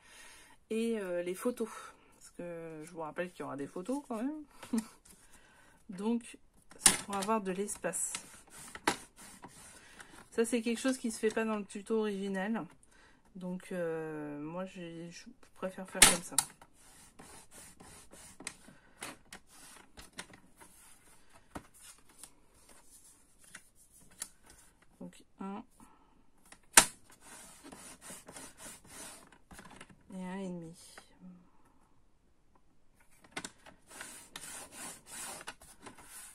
[SPEAKER 1] et les photos. Parce que je vous rappelle qu'il y aura des photos quand même. Donc, c'est pour avoir de l'espace. Ça, c'est quelque chose qui ne se fait pas dans le tuto original. Donc, moi, je préfère faire comme ça. 1,5.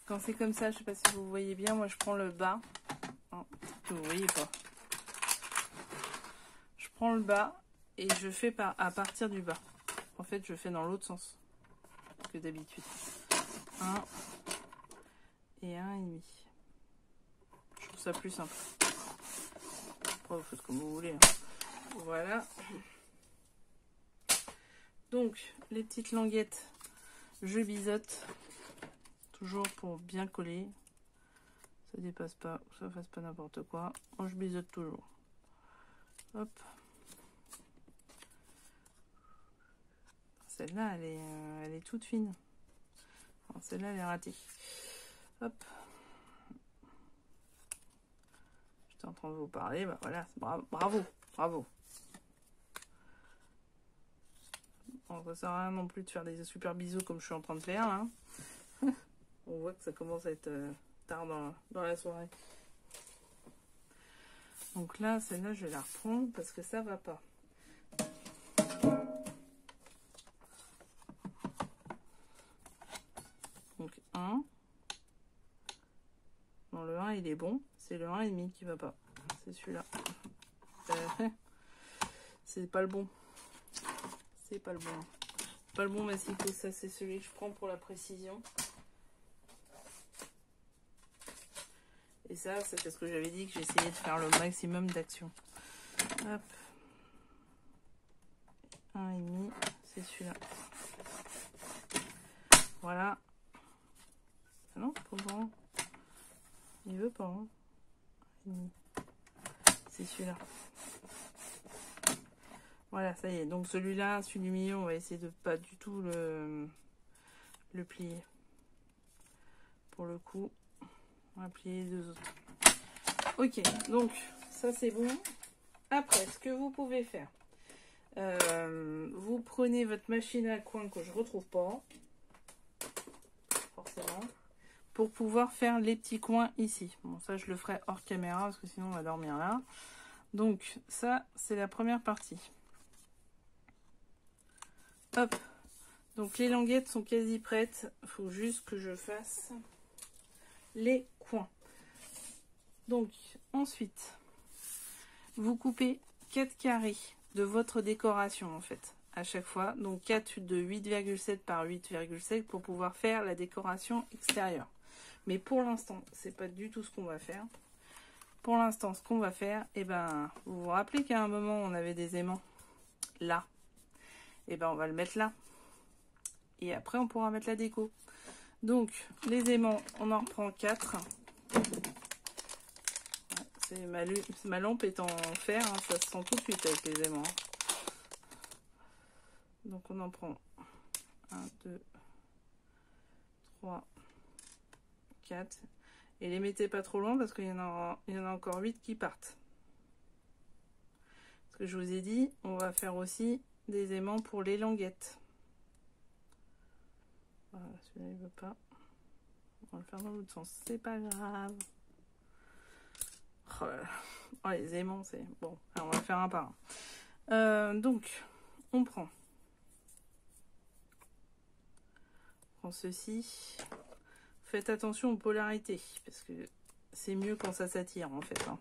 [SPEAKER 1] Quand c'est comme ça, je sais pas si vous voyez bien, moi je prends le bas. Non, vous voyez pas. Je prends le bas et je fais à partir du bas. En fait, je fais dans l'autre sens que d'habitude. 1 et 1,5. Je trouve ça plus simple. Après, vous faites comme vous voulez. Hein. Voilà. Donc, les petites languettes, je biseaute. Toujours pour bien coller. Ça dépasse pas, ça fasse pas n'importe quoi. Moi, je biseaute toujours. Hop. Celle-là, elle est toute fine. Celle-là, elle est ratée. Hop. J'étais en train de vous parler. Bah voilà, bravo, bravo. Bon, ça sert à rien non plus de faire des super bisous comme je suis en train de faire là. On voit que ça commence à être tard dans la soirée. Donc là, celle-là, je vais la reprendre parce que ça va pas. Donc 1. Non, le 1, il est bon. C'est le 1,5 qui va pas. C'est celui-là. C'est pas le bon. C'est pas le bon. Pas le bon massicot. Ça, c'est celui que je prends pour la précision. Et ça, c'est parce que j'avais dit que j'essayais de faire le maximum d'action. Hop. 1,5, c'est celui-là. Voilà. Ah non, pas bon. Il veut pas. Hein. C'est celui-là. Voilà, ça y est. Donc celui-là, celui du milieu, on va essayer de pas du tout le plier. Pour le coup, on va plier les deux autres. Ok, donc ça c'est bon. Après, ce que vous pouvez faire, vous prenez votre machine à coin que je retrouve pas, forcément, pour pouvoir faire les petits coins ici. Bon, ça je le ferai hors caméra parce que sinon on va dormir là. Donc ça, c'est la première partie. Hop. Donc les languettes sont quasi prêtes. Il faut juste que je fasse les coins. Donc ensuite, vous coupez 4 carrés de votre décoration en fait à chaque fois. Donc 4 de 8,7 par 8,7 pour pouvoir faire la décoration extérieure. Mais pour l'instant, c'est pas du tout ce qu'on va faire. Pour l'instant, ce qu'on va faire, et ben, vous vous rappelez qu'à un moment on avait des aimants là. Et ben on va le mettre là. Et après on pourra mettre la déco. Donc les aimants, on en reprend 4. Ma lampe est en fer, hein, ça se sent tout de suite avec les aimants. Donc on en prend 1, 2, 3, 4. Et les mettez pas trop loin parce qu'il y en a encore 8 qui partent. Ce que je vous ai dit, on va faire aussi des aimants pour les languettes. Voilà, celui-là il veut pas. On va le faire dans l'autre sens, c'est pas grave. Oh là là. Oh, les aimants, c'est bon. Alors on va faire un par un. Donc, on prend ceci. Faites attention aux polarités parce que c'est mieux quand ça s'attire en fait. Hein.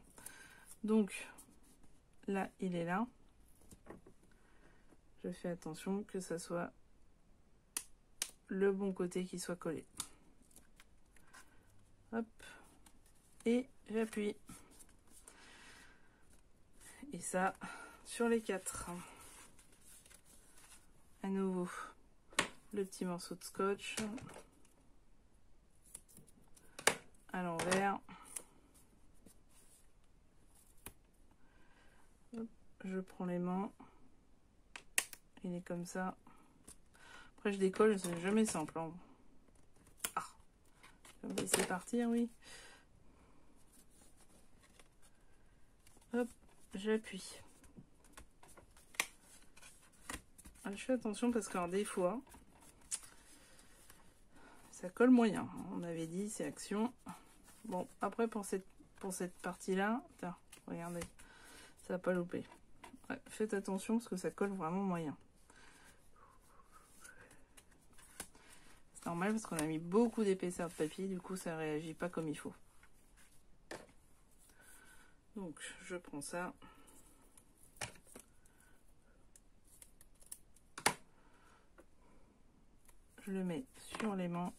[SPEAKER 1] Donc, là, il est là. Je fais attention que ça soit le bon côté qui soit collé. Hop. Et j'appuie. Et ça, sur les 4. À nouveau, le petit morceau de scotch. À l'envers. Je prends les mains. Il est comme ça. Après, je décolle, c'est jamais simple. Hein. Ah, je vais me laisser partir, oui. Hop, j'appuie. Je fais attention parce que des fois, ça colle moyen. On avait dit, c'est action. Bon, après, pour cette partie-là, regardez, ça n'a pas loupé. Ouais, faites attention parce que ça colle vraiment moyen. normal parce qu'on a mis beaucoup d'épaisseur de papier, du coup ça réagit pas comme il faut. Donc je prends ça. Je le mets sur l'aimant.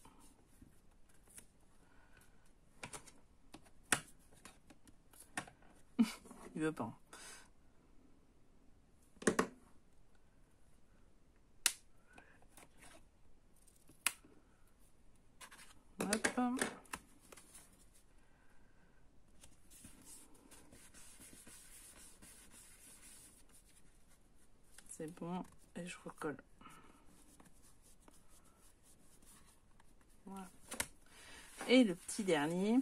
[SPEAKER 1] Il veut pas. Hop. C'est bon. Et je recolle. Voilà. Et le petit dernier.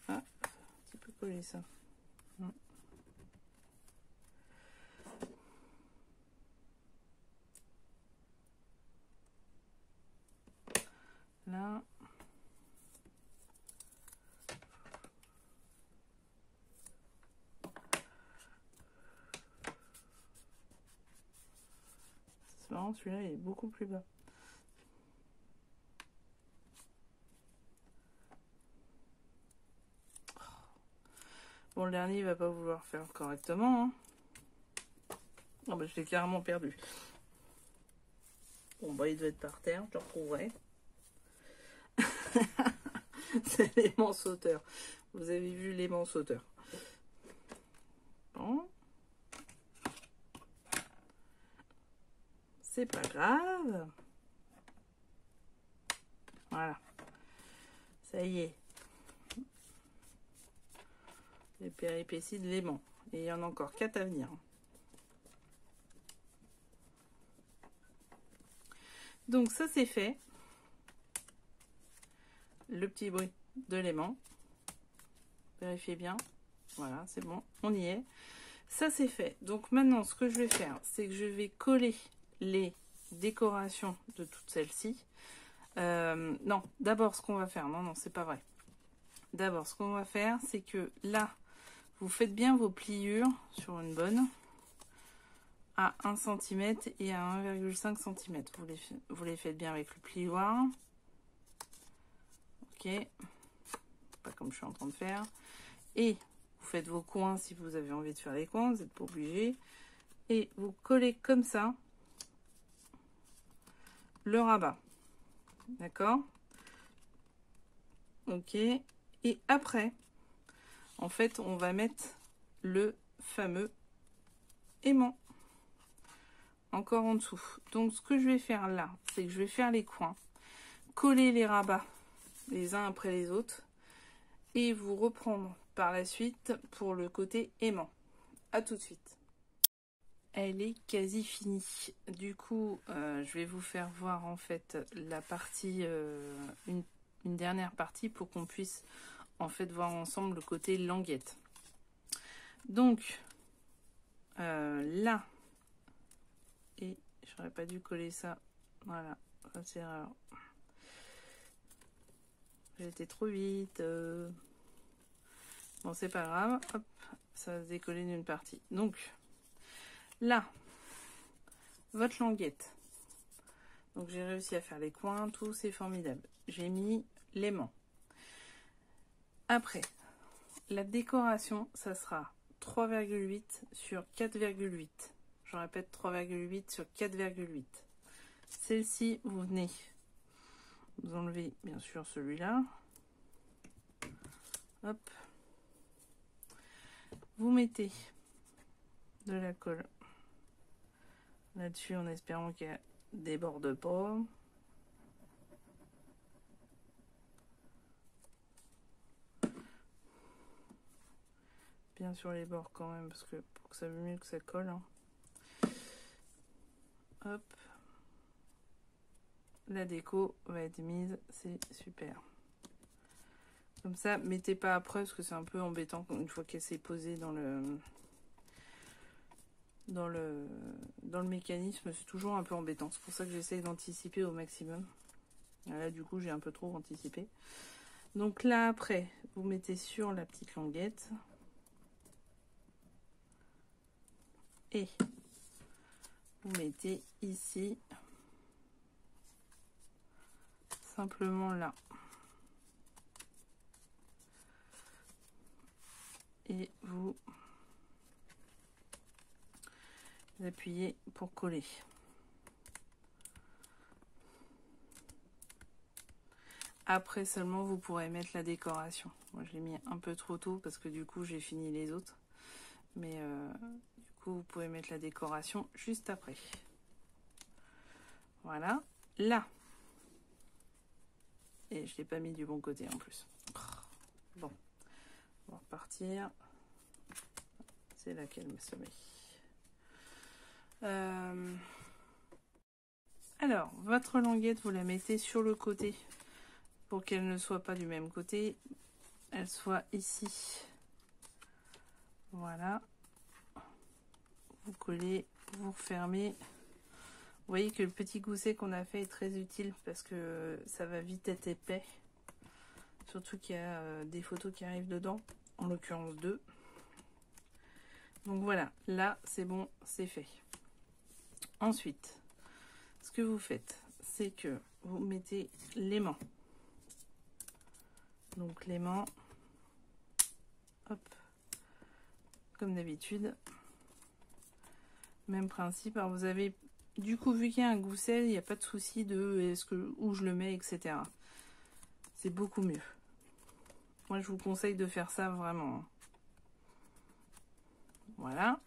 [SPEAKER 1] Ah, tu peux coller ça. Là. C'est marrant, celui-là il est beaucoup plus bas. Bon, le dernier il va pas vouloir faire correctement. Hein. Oh, bah, je l'ai carrément perdu. Bon, bah il doit être par terre, je le retrouverai. C'est l'aimant sauteur. Vous avez vu l'aimant sauteur. Bon. C'est pas grave. Voilà. Ça y est. Les péripéties de l'aimant. Et il y en a encore 4 à venir. Donc ça c'est fait. Le petit bruit de l'aimant. Vérifiez bien. Voilà, c'est bon. On y est. Ça c'est fait. Donc maintenant ce que je vais faire, c'est que je vais coller les décorations de toutes celles-ci. Non, d'abord ce qu'on va faire. Non, c'est pas vrai. D'abord ce qu'on va faire, c'est que là, vous faites bien vos pliures sur une bonne à 1 cm et à 1,5 cm. Vous les faites bien avec le plioir. Ok. Pas comme je suis en train de faire. Et vous faites vos coins si vous avez envie de faire les coins. Vous n'êtes pas obligé. Et vous collez comme ça le rabat. D'accord? Ok. Et après, en fait, on va mettre le fameux aimant. Encore en dessous. Donc ce que je vais faire là, c'est que je vais faire les coins, coller les rabats les uns après les autres et vous reprendre par la suite pour le côté aimant. À tout de suite. Elle est quasi finie. Du coup, je vais vous faire voir en fait la partie, une dernière partie pour qu'on puisse en fait voir ensemble le côté languette. Donc là, et j'aurais pas dû coller ça. Voilà, ça c'est erreur. J'ai été trop vite. Bon, c'est pas grave. Hop, ça va se décoller d'une partie. Donc là, votre languette. Donc j'ai réussi à faire les coins, tout, c'est formidable. J'ai mis l'aimant. Après, la décoration, ça sera 3,8 sur 4,8. Je répète, 3,8 sur 4,8. Celle-ci, vous venez, vous enlevez bien sûr celui-là. Hop. Vous mettez de la colle là-dessus en espérant qu'elle déborde pas. Bien sur les bords quand même, parce que pour que ça veut mieux que ça colle. Hein. Hop. La déco va être mise, c'est super. Comme ça, mettez pas après parce que c'est un peu embêtant une fois qu'elle s'est posée dans le mécanisme, c'est toujours un peu embêtant. C'est pour ça que j'essaye d'anticiper au maximum. Là, du coup, j'ai un peu trop anticipé. Donc là, après, vous mettez sur la petite languette. Et vous mettez ici simplement là. Et vous appuyez pour coller. Après seulement vous pourrez mettre la décoration. Moi je l'ai mis un peu trop tôt parce que du coup j'ai fini les autres. Mais du coup vous pouvez mettre la décoration juste après. Voilà. Là. Et je l'ai pas mis du bon côté en plus. Bon. On va repartir. C'est là qu'elle me sommeille. Alors, votre languette, vous la mettez sur le côté pour qu'elle ne soit pas du même côté. Elle soit ici. Voilà. Vous collez, vous refermez. Vous voyez que le petit gousset qu'on a fait est très utile parce que ça va vite être épais. Surtout qu'il y a des photos qui arrivent dedans, en l'occurrence 2. Donc voilà, là c'est bon, c'est fait. Ensuite, ce que vous faites, c'est que vous mettez l'aimant. Donc l'aimant, hop, comme d'habitude. Même principe. Alors vous avez, du coup, vu qu'il y a un gousset, il n'y a pas de souci de où je le mets, etc. C'est beaucoup mieux. Moi, je vous conseille de faire ça vraiment. Voilà.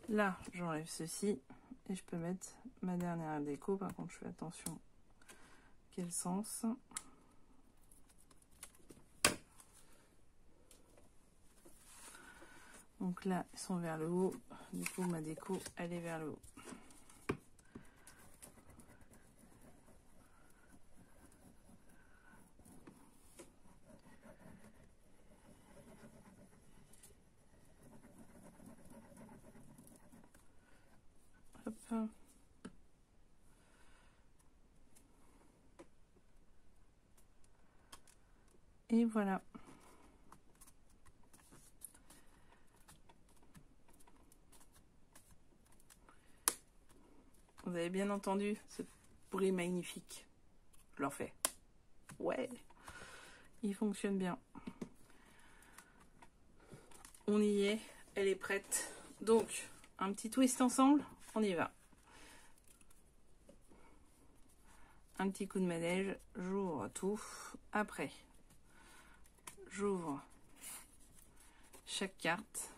[SPEAKER 1] Là, j'enlève ceci et je peux mettre ma dernière déco. Par contre, je fais attention. Quel sens? Donc là, ils sont vers le haut. Du coup, ma déco, elle est vers le haut. Hop. Et voilà. Vous avez bien entendu ce bruit magnifique. Je leur fais. Ouais, il fonctionne bien. On y est, elle est prête. Donc, un petit twist ensemble, on y va. Un petit coup de manège, j'ouvre tout. Après, j'ouvre chaque carte.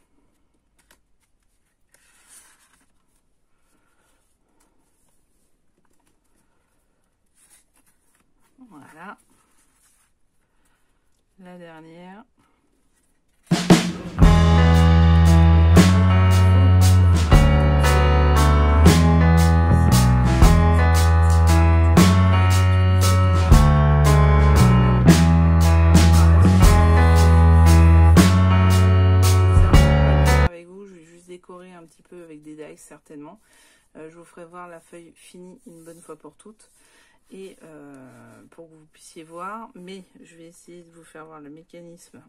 [SPEAKER 1] Voilà. La dernière. Avec vous, je vais juste décorer un petit peu avec des dies certainement. Je vous ferai voir la feuille finie une bonne fois pour toutes. Et pour que vous puissiez voir, mais je vais essayer de vous faire voir le mécanisme.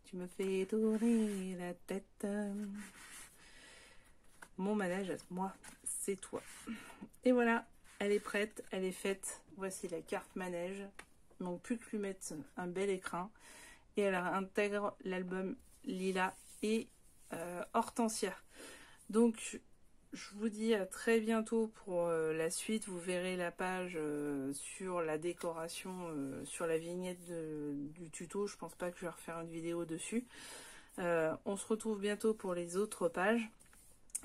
[SPEAKER 1] Tu me fais tourner la tête. Mon manège, moi, c'est toi. Et voilà, elle est prête, elle est faite. Voici la carte manège. Donc plus que lui mettre un bel écrin. Et elle intègre l'album Lila et Hortensia. Donc je vous dis à très bientôt pour la suite. Vous verrez la page sur la décoration, sur la vignette du tuto. Je pense pas que je vais refaire une vidéo dessus. On se retrouve bientôt pour les autres pages,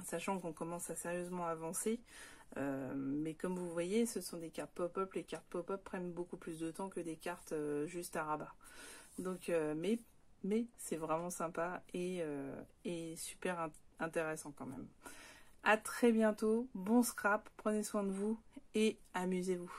[SPEAKER 1] sachant qu'on commence à sérieusement avancer. Mais comme vous voyez, ce sont des cartes pop-up. Les cartes pop-up prennent beaucoup plus de temps que des cartes juste à rabat. Donc, mais c'est vraiment sympa et super intéressant quand même. À très bientôt, bon scrap, prenez soin de vous et amusez-vous.